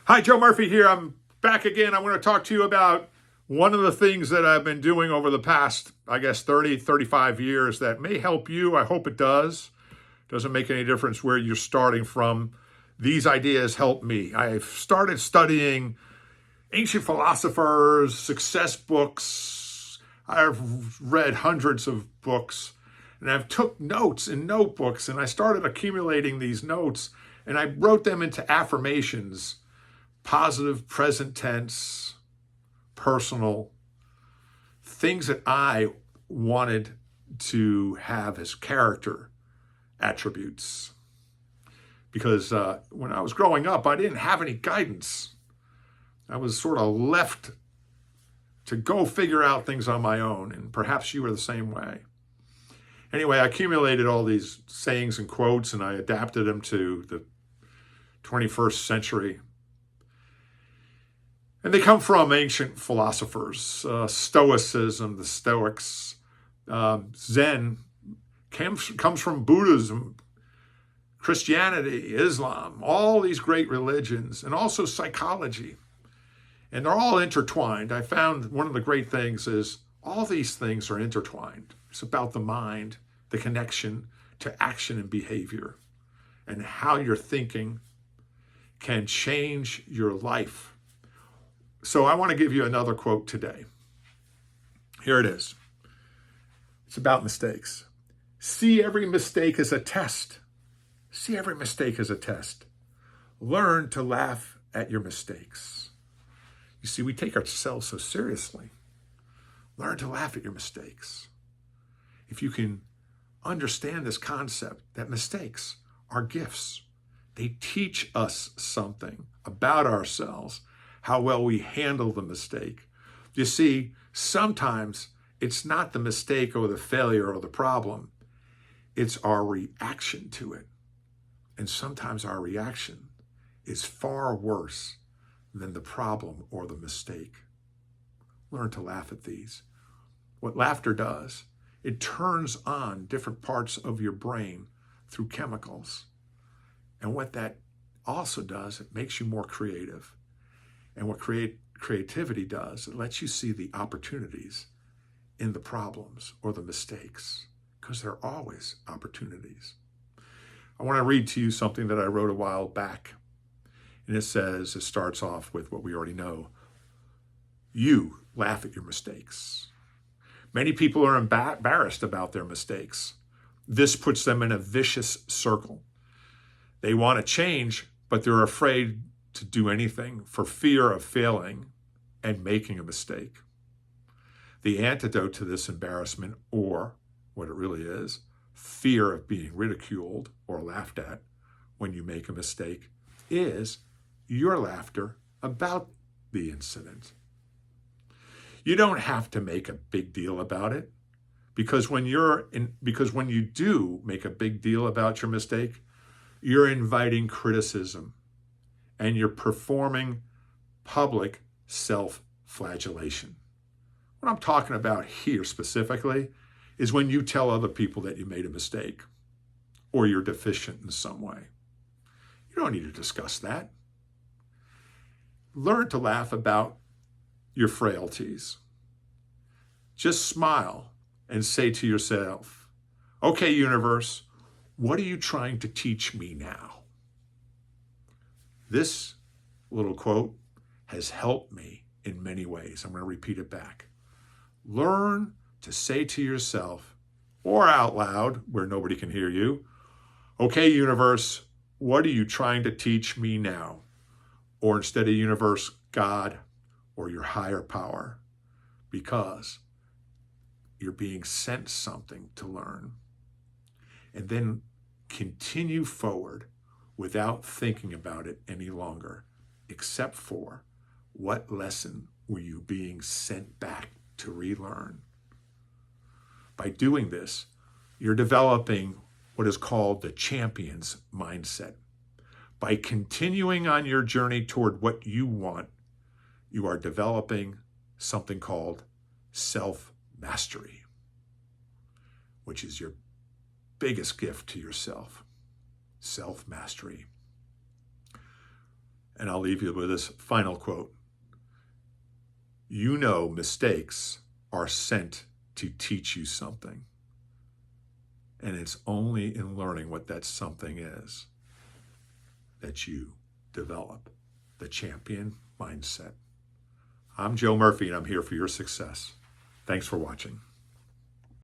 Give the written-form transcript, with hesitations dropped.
Hi, Joe Murphy here. I'm back again. I want to talk to you about one of the things that I've been doing over the past, 30, 35 years that may help you. I hope it does. Doesn't make any difference where you're starting from. These ideas help me. I've started studying ancient philosophers, success books. I've read hundreds of books and I've took notes in notebooks and I started accumulating these notes and I wrote them into affirmations. Positive, present tense, personal, things that I wanted to have as character attributes. Because when I was growing up, I didn't have any guidance. I was sort of left to go figure out things on my own, and perhaps you were the same way. Anyway, I accumulated all these sayings and quotes, and I adapted them to the 21st century. And they come from ancient philosophers, Stoicism, the Stoics, Zen comes from Buddhism, Christianity, Islam, all these great religions, and also psychology. And they're all intertwined. I found one of the great things is all these things are intertwined. It's about the mind, the connection to action and behavior, and how your thinking can change your life. So I want to give you another quote today. Here it is. It's about mistakes. See every mistake as a test. See every mistake as a test. Learn to laugh at your mistakes. You see, we take ourselves so seriously. Learn to laugh at your mistakes. If you can understand this concept that mistakes are gifts, they teach us something about ourselves, how well we handle the mistake. You see, sometimes it's not the mistake or the failure or the problem. It's our reaction to it. And sometimes our reaction is far worse than the problem or the mistake. Learn to laugh at these. What laughter does, it turns on different parts of your brain through chemicals. And what that also does, it makes you more creative. And what creativity does, it lets you see the opportunities in the problems or the mistakes, because there are always opportunities. I want to read to you something that I wrote a while back. And it starts off with what we already know. You laugh at your mistakes. Many people are embarrassed about their mistakes. This puts them in a vicious circle. They want to change, but they're afraid to do anything for fear of failing and making a mistake. The antidote to this embarrassment, or what it really is, fear of being ridiculed or laughed at when you make a mistake, is your laughter about the incident. You don't have to make a big deal about it, because when you do make a big deal about your mistake, you're inviting criticism and you're performing public self-flagellation. What I'm talking about here specifically is when you tell other people that you made a mistake or you're deficient in some way. You don't need to discuss that. Learn to laugh about your frailties. Just smile and say to yourself, okay, universe, what are you trying to teach me now? This little quote has helped me in many ways. I'm going to repeat it back. Learn to say to yourself, or out loud where nobody can hear you, okay, universe, what are you trying to teach me now? Or instead of universe, God, or your higher power, because you're being sent something to learn. And then continue forward without thinking about it any longer, except for what lesson were you being sent back to relearn? By doing this, you're developing what is called the champion's mindset. By continuing on your journey toward what you want, you are developing something called self-mastery, which is your biggest gift to yourself. Self-mastery. And I'll leave you with this final quote. You know, mistakes are sent to teach you something. And it's only in learning what that something is that you develop the champion mindset. I'm Joe Murphy, and I'm here for your success. Thanks for watching.